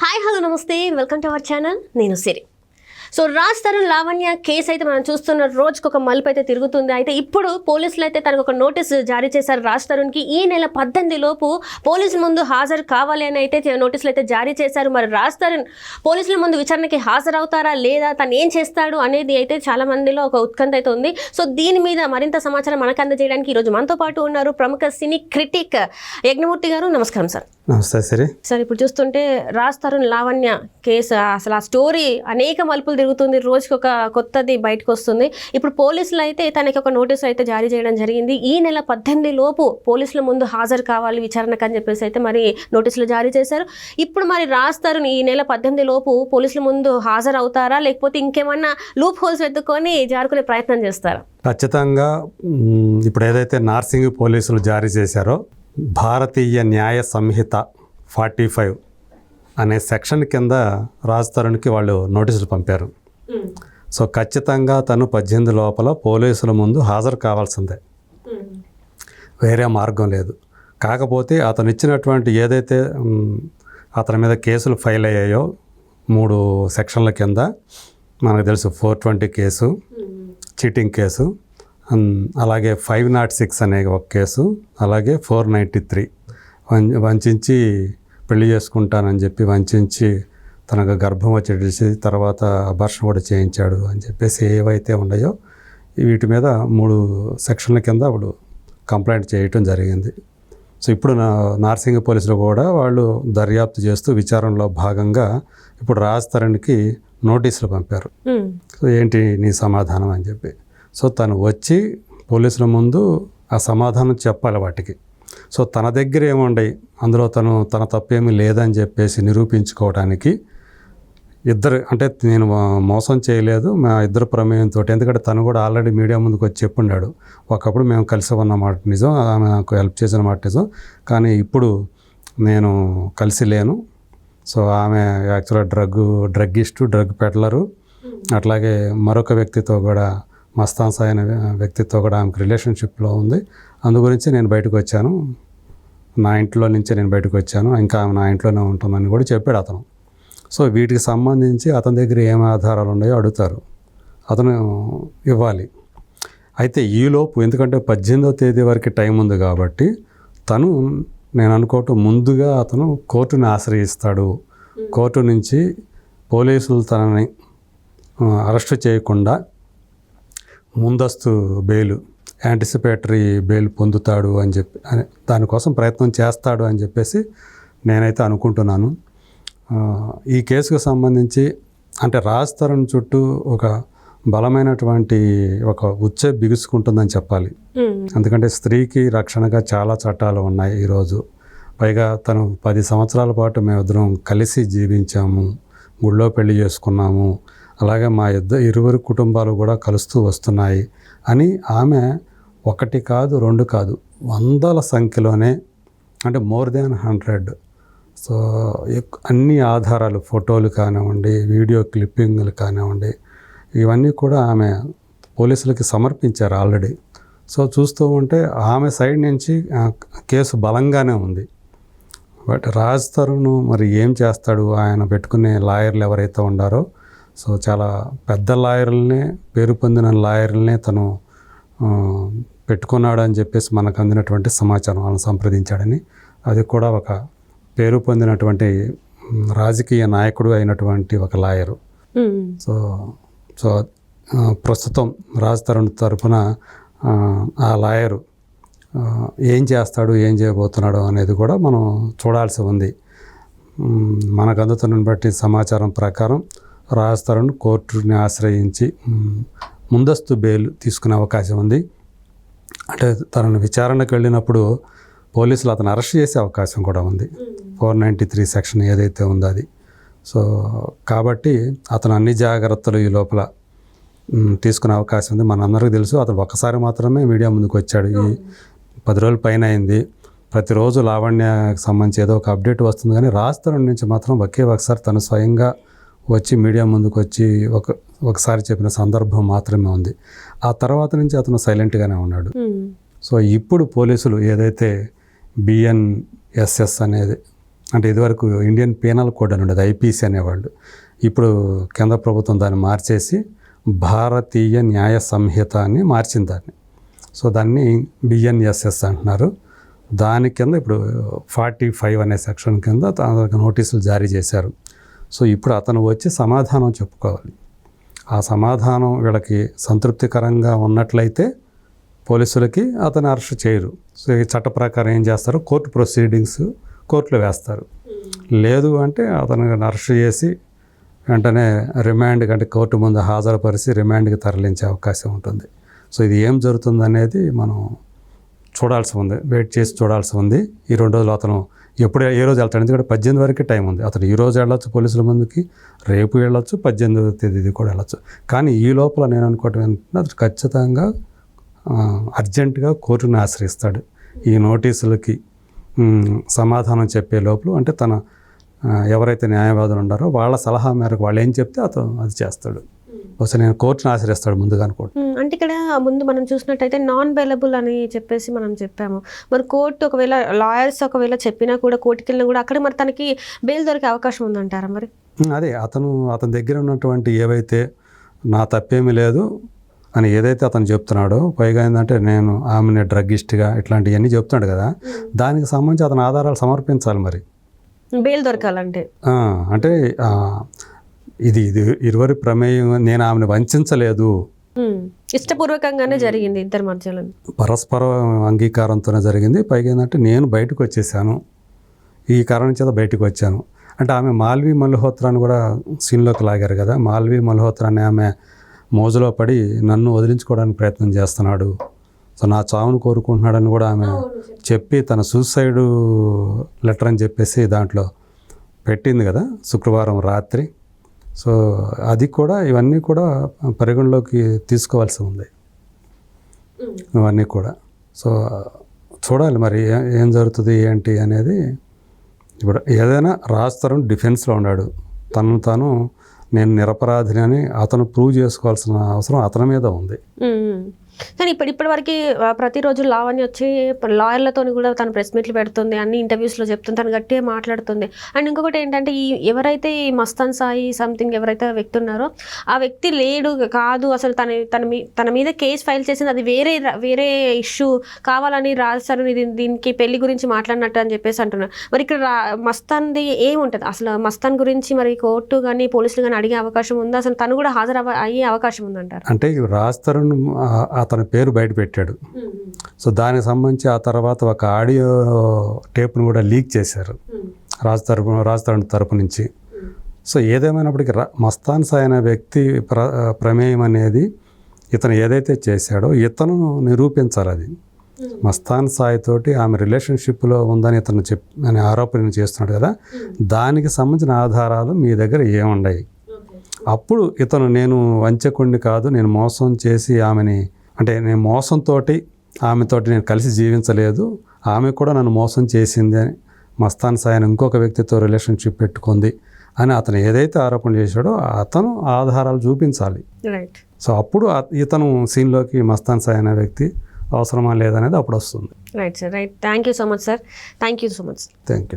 Hi hello నమస్తే welcome to our channel. నేను సిరి. So Raj Tarun Lavanya case అయితే మనం చూస్తున్న రోజుకు ఒక మలుపు అయితే తిరుగుతుంది. అయితే ఇప్పుడు పోలీసులు అయితే తనకు ఒక నోటీస్ జారీ చేశారు. రాజ్ తరుణ్కి ఈ నెల 18 లోపు పోలీసుల ముందు హాజరు కావాలి అని అయితే నోటీసులు అయితే జారీ చేశారు. మరి రాజ్ తరుణ్ పోలీసుల ముందు విచారణకి హాజరవుతారా లేదా, తను ఏం చేస్తాడు అనేది అయితే చాలా మందిలో ఒక ఉత్కంఠ అయితే ఉంది. సో దీని మీద మరింత సమాచారం మనకు అందజేయడానికి ఈరోజు మనతో పాటు ఉన్నారు ప్రముఖ సినీ క్రిటిక్ యజ్ఞమూర్తి గారు. నమస్కారం సార్. నమస్తే సరే సార్, ఇప్పుడు చూస్తుంటే రాజ్ తరుణ్ లావణ్య కేసు అసలు ఆ స్టోరీ అనేక మలుపులు తిరుగుతుంది. రోజుకి ఒక కొత్తది బయటకు వస్తుంది. ఇప్పుడు పోలీసులు అయితే తనకి ఒక నోటీసు అయితే జారీ చేయడం జరిగింది. ఈ నెల 18 లోపు పోలీసుల ముందు హాజరు కావాలి విచారణకు అని చెప్పేసి అయితే మరి నోటీసులు జారీ చేశారు. ఇప్పుడు మరి రాజ్ తరుణ్ ఈ నెల 18 లోపు పోలీసుల ముందు హాజరు అవుతారా, లేకపోతే ఇంకేమన్నా లూప్ హోల్స్ వెతుక్కొని జారుకునే ప్రయత్నం చేస్తారా? ఖచ్చితంగా ఇప్పుడు ఏదైతే నార్సింగ్ పోలీసులు జారీ చేశారో భారతీయ న్యాయ సంహిత 45 అనే సెక్షన్ కింద రాజ్ తరుణ్కి వాళ్ళు నోటీసులు పంపారు. సో ఖచ్చితంగా తను 18 లోపల పోలీసుల ముందు హాజరు కావాల్సిందే, వేరే మార్గం లేదు. కాకపోతే అతను ఇచ్చినటువంటి ఏదైతే అతని మీద కేసులు ఫైల్ అయ్యాయో 3 సెక్షన్ల కింద మనకు తెలుసు, 420 కేసు, చీటింగ్ కేసు, అలాగే 506 అనే ఒక కేసు, అలాగే 493 వంచించి పెళ్లి చేసుకుంటానని చెప్పి వంచించి తనకు గర్భం వచ్చేసి తర్వాత అబార్షన్ కూడా చేయించాడు అని చెప్పేసి ఏవైతే ఉన్నాయో వీటి మీద 3 సెక్షన్ల కింద అప్పుడు కంప్లైంట్ చేయటం జరిగింది. సో ఇప్పుడు నార్సింగ్ పోలీసులు కూడా వాళ్ళు దర్యాప్తు చేస్తూ విచారణలో భాగంగా ఇప్పుడు రాజ్ తరుణ్కి నోటీసులు పంపారు. సో ఏంటి నీ సమాధానం అని చెప్పి. సో తను వచ్చి పోలీసుల ముందు ఆ సమాధానం చెప్పాలి వాటికి. సో తన దగ్గర ఏముండయి, అందులో తన తప్పేమీ లేదని చెప్పేసి నిరూపించుకోవడానికి ఇద్దరు, అంటే నేను మోసం చేయలేదు మా ఇద్దరు ప్రమేయంతో, ఎందుకంటే తను కూడా ఆల్రెడీ మీడియా ముందుకు వచ్చి చెప్పున్నాడు, ఒకప్పుడు మేము కలిసి ఉన్నమాట నిజం, ఆమె నాకు హెల్ప్ చేసిన మాట నిజం, కానీ ఇప్పుడు నేను కలిసి లేను. సో ఆమె యాక్చువల్గా డ్రగ్గిస్టు, డ్రగ్ పెడ్లరు, అట్లాగే మరొక వ్యక్తితో కూడా, మస్తాన్ సాయి అనే వ్యక్తితో కూడా ఆమెకు రిలేషన్షిప్లో ఉంది. అందు గురించి నేను బయటకు వచ్చాను, నా ఇంట్లో నుంచే నేను బయటకు వచ్చాను, ఇంకా ఆమె నా ఇంట్లోనే ఉంటుందని కూడా చెప్పాడు అతను. సో వీటికి సంబంధించి అతని దగ్గర ఏం ఆధారాలు ఉన్నాయో అడుగుతారు, అతను ఇవ్వాలి. అయితే ఈలోపు, ఎందుకంటే 18వ తేదీ వరకు టైం ఉంది కాబట్టి తను, నేను అనుకోవటం ముందుగా అతను కోర్టుని ఆశ్రయిస్తాడు. కోర్టు నుంచి పోలీసులు తనని అరెస్టు చేయకుండా ముందస్తు బెయిల్, యాంటిసిపేటరీ బెయిల్ పొందుతాడు అని చెప్పి, దానికోసం ప్రయత్నం చేస్తాడు అని చెప్పేసి నేనైతే అనుకుంటున్నాను. ఈ కేసుకు సంబంధించి అంటే రాజ్ తరుణ్ చుట్టూ ఒక బలమైనటువంటి ఒక ఉచ్చే బిగుసుకుంటుందని చెప్పాలి. ఎందుకంటే స్త్రీకి రక్షణగా చాలా చట్టాలు ఉన్నాయి ఈరోజు. పైగా తను 10 సంవత్సరాల పాటు మేమిద్దరం కలిసి జీవించాము, గుళ్ళో పెళ్లి చేసుకున్నాము, అలాగే మా ఇరువురు కుటుంబాలు కూడా కలుస్తూ వస్తున్నాయి అని ఆమె 1 కాదు 2 కాదు 100ల సంఖ్యలోనే, అంటే మోర్ దాన్ 100. సో అన్ని ఆధారాలు, ఫోటోలు కానివ్వండి, వీడియో క్లిప్పింగ్లు కానివ్వండి, ఇవన్నీ కూడా ఆమె పోలీసులకి సమర్పించారు ఆల్రెడీ. సో చూస్తూ ఉంటే ఆమె సైడ్ నుంచి కేసు బలంగానే ఉంది. బట్ రాజ్ తరుణ్ మరి ఏం చేస్తాడు, ఆయన పెట్టుకునే లాయర్లు ఎవరైతే ఉండారో, సో చాలా పెద్ద లాయర్లనే, పేరు పొందిన లాయర్లనే తను పెట్టుకున్నాడు అని చెప్పేసి మనకు అందినటువంటి సమాచారం, వాళ్ళని సంప్రదించాడని. అది కూడా ఒక పేరు పొందినటువంటి రాజకీయ నాయకుడు అయినటువంటి ఒక లాయరు. సో ప్రస్తుతం రాజ్ తరుణ్ తరఫున ఆ లాయరు ఏం చేస్తాడు, ఏం చేయబోతున్నాడు అనేది కూడా మనం చూడాల్సి ఉంది. మనకు అందుతున్న బట్టి సమాచారం ప్రకారం రాజ్ తరుణ్ కోర్టుని ఆశ్రయించి ముందస్తు బెయిల్ తీసుకునే అవకాశం ఉంది. అంటే తనను విచారణకు వెళ్ళినప్పుడు పోలీసులు అతను అరెస్ట్ చేసే అవకాశం కూడా ఉంది, 493 సెక్షన్ ఏదైతే ఉందో అది. సో కాబట్టి అతను అన్ని జాగ్రత్తలు ఈ లోపల తీసుకునే అవకాశం ఉంది. మనందరికీ తెలుసు, అతను ఒక్కసారి మాత్రమే మీడియా ముందుకు వచ్చాడు. ఈ 10 రోజుల పైన అయింది. ప్రతిరోజు లావణ్యకు సంబంధించి ఏదో ఒక అప్డేట్ వస్తుంది, కానీ రాజ్ తరుణ్ నుంచి మాత్రం ఒకసారి తను స్వయంగా వచ్చి మీడియా ముందుకు వచ్చి ఒకసారి చెప్పిన సందర్భం మాత్రమే ఉంది. ఆ తర్వాత నుంచి అతను సైలెంట్గానే ఉన్నాడు. సో ఇప్పుడు పోలీసులు ఏదైతే BNSS అనేది అంటే ఇదివరకు ఇండియన్ పీనల్ కోడ్ అని ఉండేది, ఐపీసీ అనేవాళ్ళు. ఇప్పుడు కేంద్ర ప్రభుత్వం దాన్ని మార్చేసి భారతీయ న్యాయ సంహిత అని మార్చింది దాన్ని. సో దాన్ని బిఎన్ఎస్ఎస్ అంటున్నారు. దాని కింద ఇప్పుడు 45 అనే సెక్షన్ కింద తనకు నోటీసులు జారీ చేశారు. సో ఇప్పుడు అతను వచ్చి సమాధానం చెప్పుకోవాలి. ఆ సమాధానం వీళ్ళకి సంతృప్తికరంగా ఉన్నట్లయితే పోలీసులకి అతను అరెస్ట్ చేయరు. సో ఈ చట్ట ప్రకారం ఏం చేస్తారు, కోర్టు ప్రొసీడింగ్స్ కోర్టులో వేస్తారు. లేదు అంటే అతను అరెస్ట్ చేసి వెంటనే రిమాండ్ అంటే కోర్టు ముందు హాజరుపరిచి రిమాండ్కి తరలించే అవకాశం ఉంటుంది. సో ఇది ఏం జరుగుతుంది అనేది మనం చూడాల్సి ఉంది, వెయిట్ చేసి చూడాల్సి ఉంది. ఈ 2 రోజులు అతను ఏ రోజు వెళ్తాడు, ఎందుకంటే 18 వరకు టైం ఉంది. అతను ఈ రోజు వెళ్ళొచ్చు పోలీసుల ముందుకి, రేపు వెళ్ళొచ్చు, 18వ తేదీ కూడా వెళ్ళొచ్చు. కానీ ఈ లోపల నేను అనుకోవటం ఏంటంటే అతను ఖచ్చితంగా అర్జెంటుగా కోర్టును ఆశ్రయిస్తాడు. ఈ నోటీసులకి సమాధానం చెప్పే లోపల, అంటే తన ఎవరైతే న్యాయవాదులు ఉన్నారో వాళ్ళ సలహా మేరకు వాళ్ళు ఏం చెప్తే అతను అది చేస్తాడు. బహుశా నేను కోర్టును ఆశ్రయిస్తాడు ముందుగా అనుకోండి. అంటే ఇక్కడ ముందు మనం చూసినట్టయితే నాన్ బెయిలబుల్ అని చెప్పేసి మనం చెప్పాము. మరి కోర్టు ఒకవేళ లాయర్స్ ఒకవేళ చెప్పినా కూడా కోర్టుకి వెళ్ళినా కూడా అక్కడ మరి తనకి బెయిల్ దొరికే అవకాశం ఉందంటారా మరి? అదే అతని దగ్గర ఉన్నటువంటి ఏవైతే నా తప్పేమీ లేదు అని ఏదైతే అతను చెప్తున్నాడో, పైగా ఏంటంటే నేను ఆమెని డ్రగ్గిస్ట్గా ఇట్లాంటివన్నీ చెప్తున్నాడు కదా, దానికి సంబంధించి అతను ఆధారాలు సమర్పించాలి మరి బెయిల్ దొరకాలంటే. అంటే ఇది ఇరువురి ప్రమేయం, నేను ఆమెను వంచలేదు, ఇష్టపూర్వకంగానే జరిగింది ఇద్దరి మధ్యలో, పరస్పర అంగీకారంతోనే జరిగింది. పైగా ఏంటంటే నేను బయటకు వచ్చేసాను, ఈ కారణం చేత బయటకు వచ్చాను అంటే ఆమె మాల్వి మల్హోత్రాని కూడా సీన్లోకి లాగారు కదా. మాల్వి మల్హోత్రాని ఆమె మోజులో పడి నన్ను వదిలించుకోవడానికి ప్రయత్నం చేస్తున్నాడు, సో నా చావును కోరుకుంటున్నాడని కూడా ఆమె చెప్పి తన సూసైడ్ లెటర్ అని చెప్పేసి దాంట్లో పెట్టింది కదా శుక్రవారం రాత్రి. సో అది కూడా, ఇవన్నీ కూడా పరిగణలోకి తీసుకోవాల్సి ఉంది ఇవన్నీ కూడా. సో చూడాలి మరి ఏం జరుగుతుంది ఏంటి అనేది. ఇప్పుడు ఏదైనా రాజ్ తరుణ్ డిఫెన్స్లో ఉన్నాడు, తనను తాను నేను నిరపరాధిని అని అతను ప్రూవ్ చేసుకోవాల్సిన అవసరం అతని మీద ఉంది. కానీ ఇప్పటి వరకు ప్రతిరోజు లావణ్య వచ్చి లాయర్లతో కూడా తను ప్రెస్ మీట్లు పెడుతుంది, అన్ని ఇంటర్వ్యూస్లో చెప్తుంది, తను గట్టిగా మాట్లాడుతుంది. అండ్ ఇంకొకటి ఏంటంటే ఎవరైతే ఈ మస్తాన్ సాయి సంథింగ్ ఎవరైతే వ్యక్తి ఉన్నారో ఆ వ్యక్తి లేడు కాదు, అసలు తన మీద కేసు ఫైల్ చేసింది అది వేరే ఇష్యూ, కావాలని రాజారు దీనికి పెళ్లి గురించి మాట్లాడినట్టు అని చెప్పేసి అంటున్నారు. మరి ఇక్కడ మస్తాన్ది ఏముంటుంది అసలు? మస్తాన్ గురించి మరి కోర్టు కానీ పోలీసులు కానీ అడిగే అవకాశం ఉందా? అసలు తను కూడా అయ్యే అవకాశం ఉందంటారు? అంటే రాజ్ తరుణ్ అతని పేరు బయట పెట్టాడు. సో దానికి సంబంధించి ఆ తర్వాత ఒక ఆడియో టేప్ను కూడా లీక్ చేశారు రాజ్ తరుణ్ తరపు నుంచి. సో ఏదేమైనప్పటికీ మస్తాన్ సాయి అనే వ్యక్తి ప్రమేయం అనేది ఇతను ఏదైతే చేశాడో ఇతను నిరూపించాలి. అది మస్తాన్ సాయి తోటి ఆమె రిలేషన్షిప్లో ఉందని ఇతను అనే ఆరోపణ చేస్తున్నాడు కదా, దానికి సంబంధించిన ఆధారాలు మీ దగ్గర ఏమున్నాయి? అప్పుడు ఇతను నేను వంచకుడిని కాదు, నేను మోసం చేసి ఆమెని, అంటే నేను మోసంతోటి ఆమెతోటి నేను కలిసి జీవించలేదు, ఆమె కూడా నన్ను మోసం చేసింది అని, మస్తాన్ సాయిని ఇంకొక వ్యక్తితో రిలేషన్షిప్ పెట్టుకుంది అని అతను ఏదైతే ఆరోపణ చేశాడో అతను ఆధారాలు చూపించాలి. రైట్. సో అప్పుడు ఇతను సీన్లోకి మస్తాన్ సాయి అనే వ్యక్తి అవసరమా లేదనేది అప్పుడు వస్తుంది. Right sir, right. Thank you so much sir, thank you so much. Thank you.